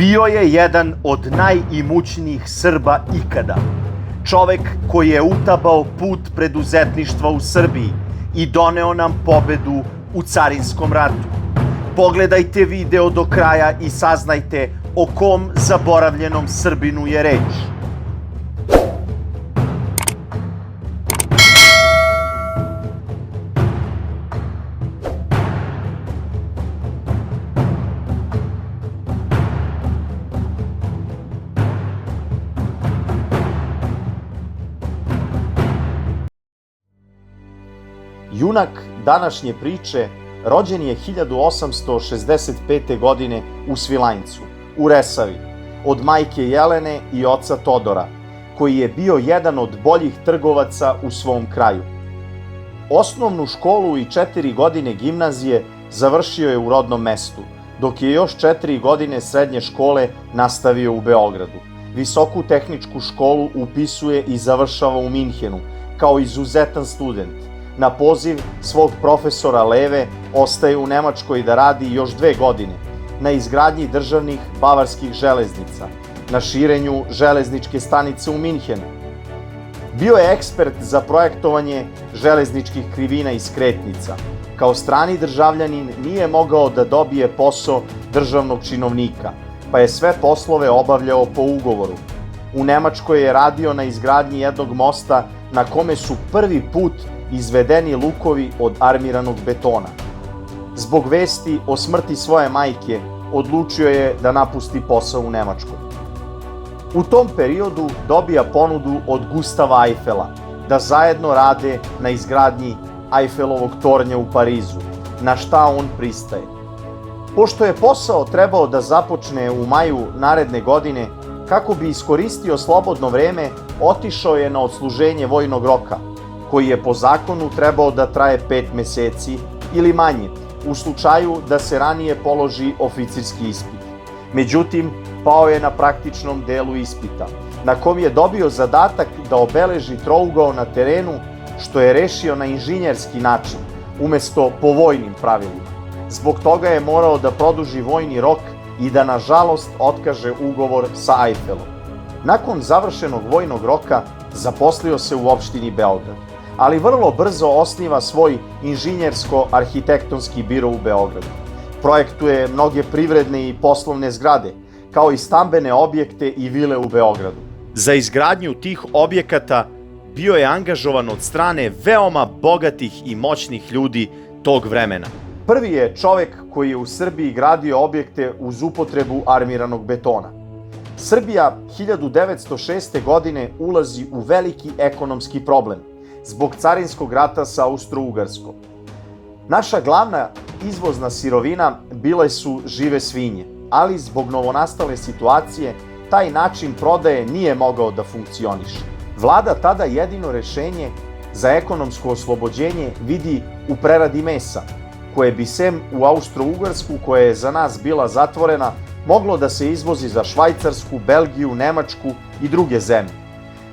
Bio je jedan od najimućnijih Srba ikada. Čovek koji je utabao put preduzetništva u Srbiji i doneo nam pobedu u carinskom ratu. Pogledajte video do kraja i saznajte o kom zaboravljenom Srbinu je reč. Junak današnje priče rođen je 1865. godine u Svilajncu, u Resavi, od majke Jelene i oca Todora, koji je bio jedan od boljih trgovaca u svom kraju. Osnovnu školu i 4 godine gimnazije završio je u rodnom mestu, dok je još 4 godine srednje škole nastavio u Beogradu. Visoku tehničku školu upisuje i završava u Minhenu, kao izuzetan student. Na poziv svog profesora Leve ostaje u Nemačkoj da radi još 2 godine na izgradnji državnih bavarskih železnica, na širenju železničke stanice u Minhenu. Bio je ekspert za projektovanje železničkih krivina i skretnica. Kao strani državljanin nije mogao da dobije posao državnog činovnika, pa je sve poslove obavljao po ugovoru. U Nemačkoj je radio na izgradnji jednog mosta na kome su prvi put izvedeni lukovi od armiranog betona. Zbog vesti o smrti svoje majke, odlučio je da napusti posao u Nemačkoj. U tom periodu dobija ponudu od Gustava Eiffela da zajedno rade na izgradnji Eiffelovog tornja u Parizu, na šta on pristaje. Pošto je posao trebao da započne u maju naredne godine, kako bi iskoristio slobodno vreme, otišao je na odsluženje vojnog roka, koji je po zakonu trebao da traje 5 meseci ili manje, u slučaju da se ranije položi oficirski ispit. Međutim, pao je na praktičnom delu ispita, na kom je dobio zadatak da obeleži trougao na terenu, što je rešio na inženjerski način, umesto po vojnim pravilima. Zbog toga je morao da produži vojni rok i da, nažalost, otkaže ugovor sa Eiffelom. Nakon završenog vojnog roka, zaposlio se u opštini Beograd, ali vrlo brzo osniva svoj inženjersko-arhitektonski biro u Beogradu. Projektuje mnoge privredne i poslovne zgrade, kao i stambene objekte i vile u Beogradu. Za izgradnju tih objekata bio je angažovan od strane veoma bogatih i moćnih ljudi tog vremena. Prvi je čovek koji je u Srbiji gradio objekte uz upotrebu armiranog betona. Srbija 1906. godine ulazi u veliki ekonomski problem zbog carinskog rata sa Austro-Ugarskom. Naša glavna izvozna sirovina bile su žive svinje, ali zbog novonastale situacije taj način prodaje nije mogao da funkcioniše. Vlada tada jedino rešenje za ekonomsko oslobođenje vidi u preradi mesa, koje bi sem u Austro-Ugarsku, koja je za nas bila zatvorena, moglo da se izvozi za Švajcarsku, Belgiju, Nemačku i druge zemlje.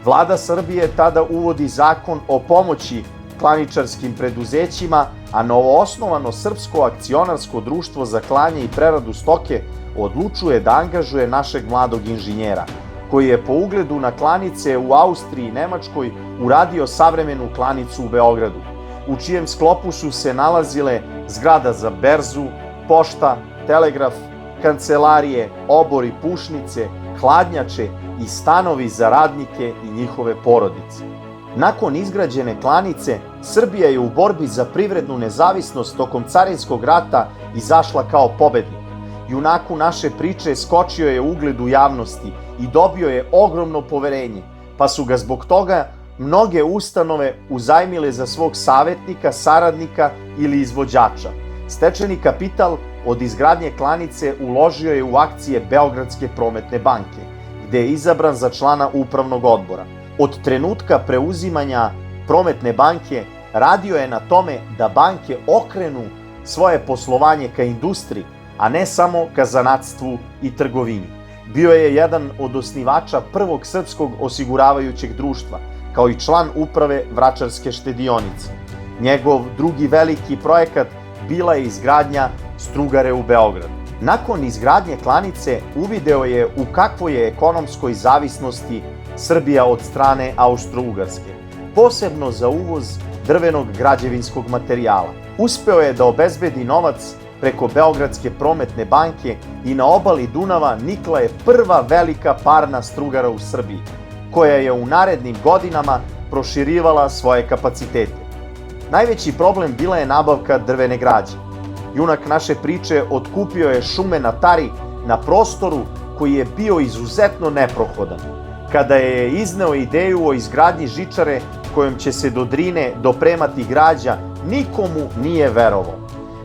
Vlada Srbije tada uvodi zakon o pomoći klaničarskim preduzećima, a novoosnovano Srpsko akcionarsko društvo za klanje i preradu stoke odlučuje da angažuje našeg mladog inženjera, koji je po ugledu na klanice u Austriji i Nemačkoj uradio savremenu klanicu u Beogradu, u čijem sklopu su se nalazile zgrada za berzu, pošta, telegraf, kancelarije, obori, pušnice, hladnjače i stanovi za radnike i njihove porodice. Nakon izgrađene klanice, Srbija je u borbi za privrednu nezavisnost tokom carinskog rata izašla kao pobednik. Junaku naše priče skočio je ugled u javnosti i dobio je ogromno poverenje, pa su ga zbog toga mnoge ustanove uzajmile za svog savetnika, saradnika ili izvođača. Stečeni kapital od izgradnje klanice uložio je u akcije Beogradske prometne banke, gde je izabran za člana upravnog odbora. Od trenutka preuzimanja Prometne banke radio je na tome da banke okrenu svoje poslovanje ka industriji, a ne samo ka zanatstvu i trgovini. Bio je jedan od osnivača prvog srpskog osiguravajućeg društva, kao i član uprave Vračarske štedionice. Njegov drugi veliki projekat bila je izgradnja strugare u Beogradu. Nakon izgradnje klanice uvideo je u kakvoj je ekonomskoj zavisnosti Srbija od strane Austro-Ugarske, posebno za uvoz drvenog građevinskog materijala. Uspeo je da obezbedi novac preko Beogradske prometne banke i na obali Dunava nikla je prva velika parna strugara u Srbiji, koja je u narednim godinama proširivala svoje kapacitete. Najveći problem bila je nabavka drvene građe. Junak naše priče otkupio je šume na Tari na prostoru koji je bio izuzetno neprohodan. Kada je izneo ideju o izgradnji žičare kojom će se do Drine dopremati građa, nikomu nije verovao.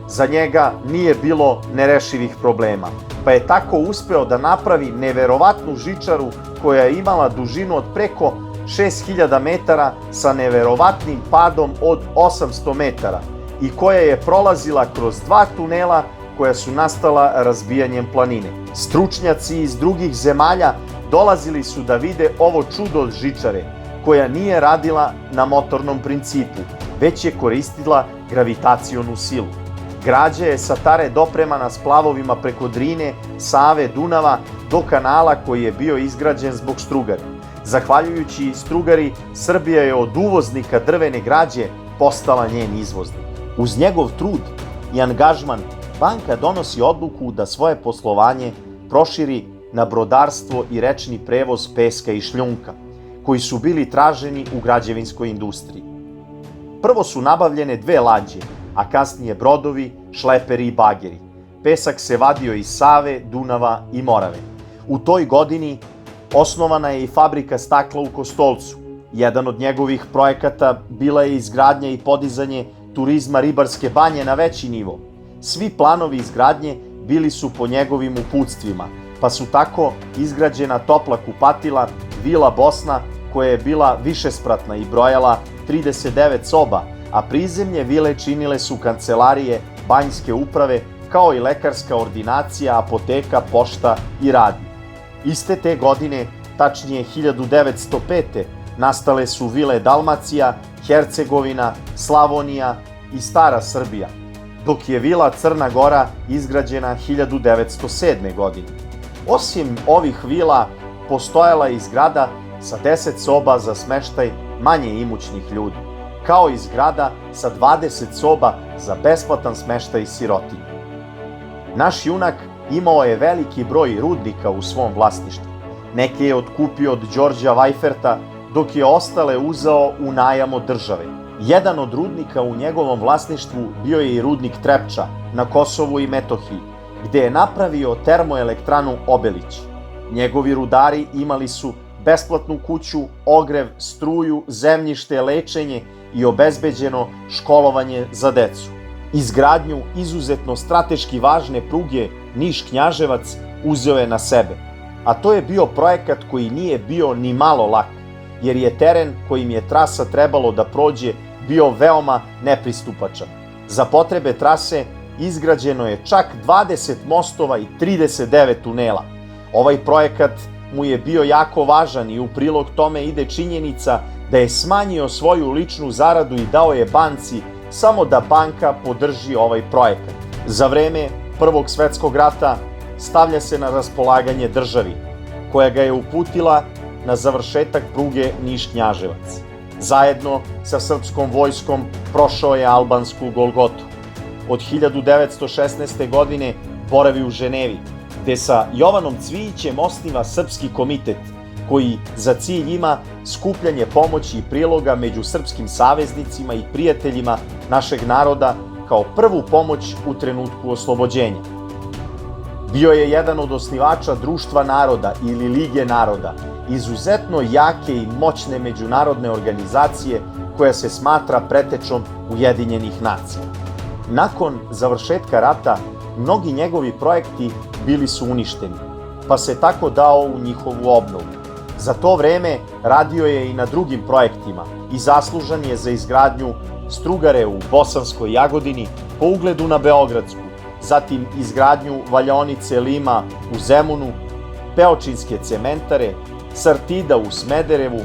Za njega nije bilo nerešivih problema, pa je tako uspeo da napravi neverovatnu žičaru koja je imala dužinu od preko 6000 metara sa neverovatnim padom od 800 metara i koja je prolazila kroz 2 tunela koja su nastala razbijanjem planine. Stručnjaci iz drugih zemalja dolazili su da vide ovo čudo od žičare, koja nije radila na motornom principu, već je koristila gravitacionu silu. Građa je sa Tare dopremana splavovima preko Drine, Save, Dunava do kanala koji je bio izgrađen zbog strugari. Zahvaljujući strugari, Srbija je od uvoznika drvene građe postala njen izvoznik. Uz njegov trud i angažman, banka donosi odluku da svoje poslovanje proširi na brodarstvo i rečni prevoz peska i šljunka, koji su bili traženi u građevinskoj industriji. Prvo su nabavljene 2 lađe, a kasnije brodovi, šleperi i bageri. Pesak se vadio iz Save, Dunava i Morave. U toj godini osnovana je i fabrika stakla u Kostolcu. Jedan od njegovih projekata bila je izgradnja i podizanje turizma Ribarske banje na veći nivo. Svi planovi izgradnje bili su po njegovim uputstvima, pa su tako izgrađena topla kupatila Vila Bosna, koja je bila višespratna i brojala 39 soba, a prizemlje vile činile su kancelarije banjske uprave, kao i lekarska ordinacija, apoteka, pošta i radio. Iste te godine, tačnije 1905. nastale su vile Dalmacija, Hercegovina, Slavonija i Stara Srbija, dok je vila Crna Gora izgrađena 1907. godine. Osim ovih vila, postojala je i zgrada sa 10 soba za smeštaj manje imućnih ljudi, kao i zgrada sa 20 soba za besplatan smeštaj sirotinja. Naš junak imao je veliki broj rudnika u svom vlasništvu. Neke je otkupio od Đorđa Vajferta, dok je ostale uzeo u najam od države. Jedan od rudnika u njegovom vlasništvu bio je i rudnik Trepča na Kosovu i Metohiji, gde je napravio termoelektranu Obelić. Njegovi rudari imali su besplatnu kuću, ogrev, struju, zemljište, lečenje i obezbeđeno školovanje za decu. Izgradnju izuzetno strateški važne pruge Niš-Knjaževac uzeo je na sebe, a to je bio projekat koji nije bio ni malo lak, jer je teren kojim je trasa trebalo da prođe bio veoma nepristupačan. Za potrebe trase izgrađeno je čak 20 mostova i 39 tunela. Ovaj projekat mu je bio jako važan i u prilog tome ide činjenica da je smanjio svoju ličnu zaradu i dao je banci samo da banka podrži ovaj projekat. Za vreme Prvog svetskog rata stavlja se na raspolaganje državi, koja ga je uputila na završetak pruge Niš-Knjaževac. Zajedno sa srpskom vojskom prošao je albansku Golgotu. Od 1916. godine boravi u Ženevi, gde sa Jovanom Cvijićem osniva Srpski komitet, koji za cilj ima skupljanje pomoći i priloga među srpskim saveznicima i prijateljima našeg naroda kao prvu pomoć u trenutku oslobođenja. Bio je jedan od osnivača Društva naroda ili Lige naroda, izuzetno jake i moćne međunarodne organizacije koja se smatra pretečom Ujedinjenih nacija. Nakon završetka rata, mnogi njegovi projekti bili su uništeni, pa se tako dao u njihovu obnovu. Za to vreme radio je i na drugim projektima i zaslužan je za izgradnju strugare u Bosanskoj Jagodini po ugledu na Beogradsku, zatim izgradnju valjaonice Lima u Zemunu, Beočinske cementare, Sartida u Smederevu,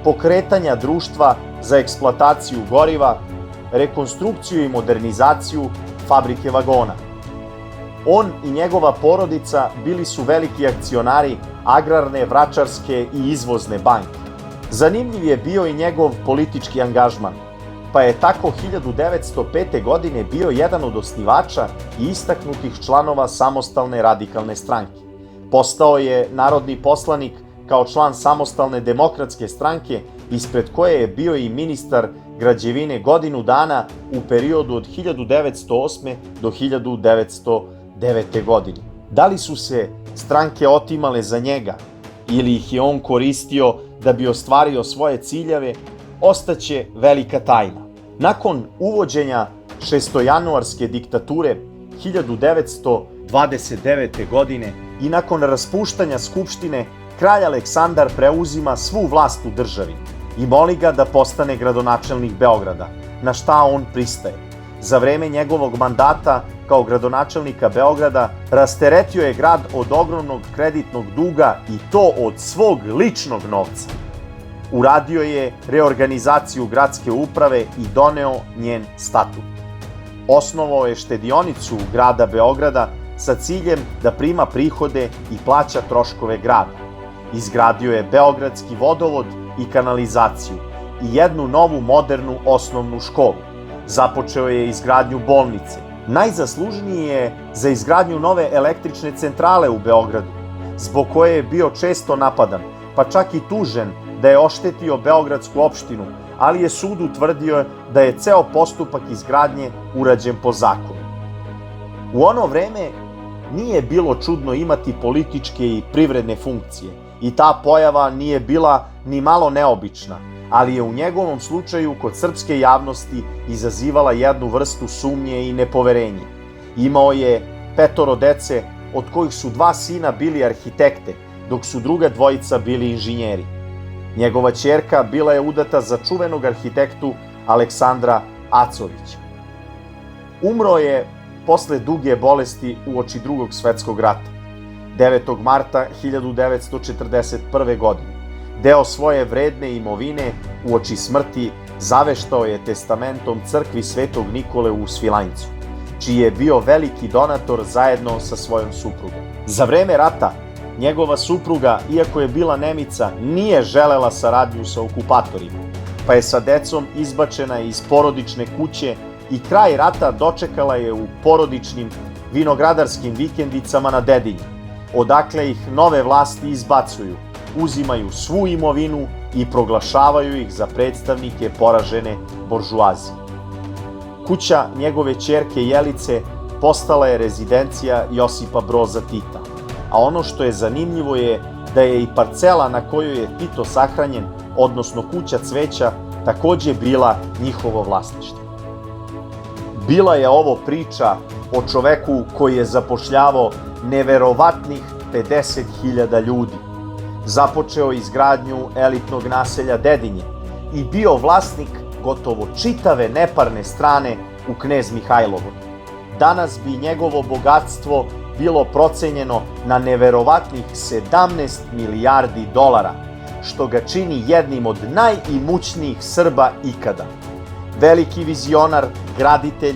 pokretanja društva za eksploataciju goriva, rekonstrukciju i modernizaciju fabrike vagona. On i njegova porodica bili su veliki akcionari agrarne, vračarske i izvozne banke. Zanimljiv je bio i njegov politički angažman, pa je tako 1905. godine bio jedan od osnivača i istaknutih članova Samostalne radikalne stranke. Postao je narodni poslanik kao član Samostalne demokratske stranke, ispred koje je bio i ministar građevine godinu dana u periodu od 1908. do 1909. godine. Da li su se stranke otimale za njega ili ih je on koristio da bi ostvario svoje ciljeve, ostaće velika tajna. Nakon uvođenja šestojanuarske diktature 1929. godine i nakon raspuštanja Skupštine, kralj Aleksandar preuzima svu vlast u državi i moli ga da postane gradonačelnik Beograda, na šta on pristaje. Za vreme njegovog mandata kao gradonačelnika Beograda rasteretio je grad od ogromnog kreditnog duga i to od svog ličnog novca. Uradio je reorganizaciju gradske uprave i doneo njen statut. Osnovao je štedionicu grada Beograda sa ciljem da prima prihode i plaća troškove grada. Izgradio je beogradski vodovod i kanalizaciju i jednu novu modernu osnovnu školu. Započeo je izgradnju bolnice. Najzaslužniji je za izgradnju nove električne centrale u Beogradu, zbog koje je bio često napadan, pa čak i tužen da je oštetio beogradsku opštinu, ali je sud utvrdio da je ceo postupak izgradnje urađen po zakonu. U ono vreme nije bilo čudno imati političke i privredne funkcije i ta pojava nije bila ni malo neobična, ali je u njegovom slučaju kod srpske javnosti izazivala jednu vrstu sumnje i nepoverenja. Imao je 5 dece, od kojih su 2 sina bili arhitekte, dok su druga dvojica bili inženjeri. Njegova ćerka bila je udata za čuvenog arhitektu Aleksandra Acovića. Umro je posle duge bolesti uoči Drugog svetskog rata, 9. marta 1941. godine. Deo svoje vredne imovine uoči smrti zaveštao je testamentom crkvi Svetog Nikole u Svilajncu, čiji je bio veliki donator zajedno sa svojom suprugom. Za vreme rata njegova supruga, iako je bila Nemica, nije želela saradnju sa okupatorima, pa je sa decom izbačena iz porodične kuće i kraj rata dočekala je u porodičnim vinogradarskim vikendicama na Dedinju, odakle ih nove vlasti izbacuju, uzimaju svu imovinu i proglašavaju ih za predstavnike poražene buržuazije. Kuća njegove ćerke Jelice postala je rezidencija Josipa Broza Tita, a ono što je zanimljivo je da je i parcela na kojoj je Tito sahranjen, odnosno kuća cveća, takođe bila njihovo vlasništvo. Bila je ovo priča o čoveku koji je zapošljavao neverovatnih 50.000 ljudi. Započeo izgradnju elitnog naselja Dedinje i bio vlasnik gotovo čitave neparne strane u Knez Mihajlovoj. Danas bi njegovo bogatstvo bilo procenjeno na neverovatnih 17 milijardi dolara, što ga čini jednim od najimućnijih Srba ikada. Veliki vizionar, graditelj,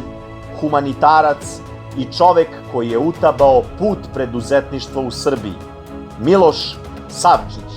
humanitarac i čovek koji je utabao put preduzetništva u Srbiji, Miloš Savčić.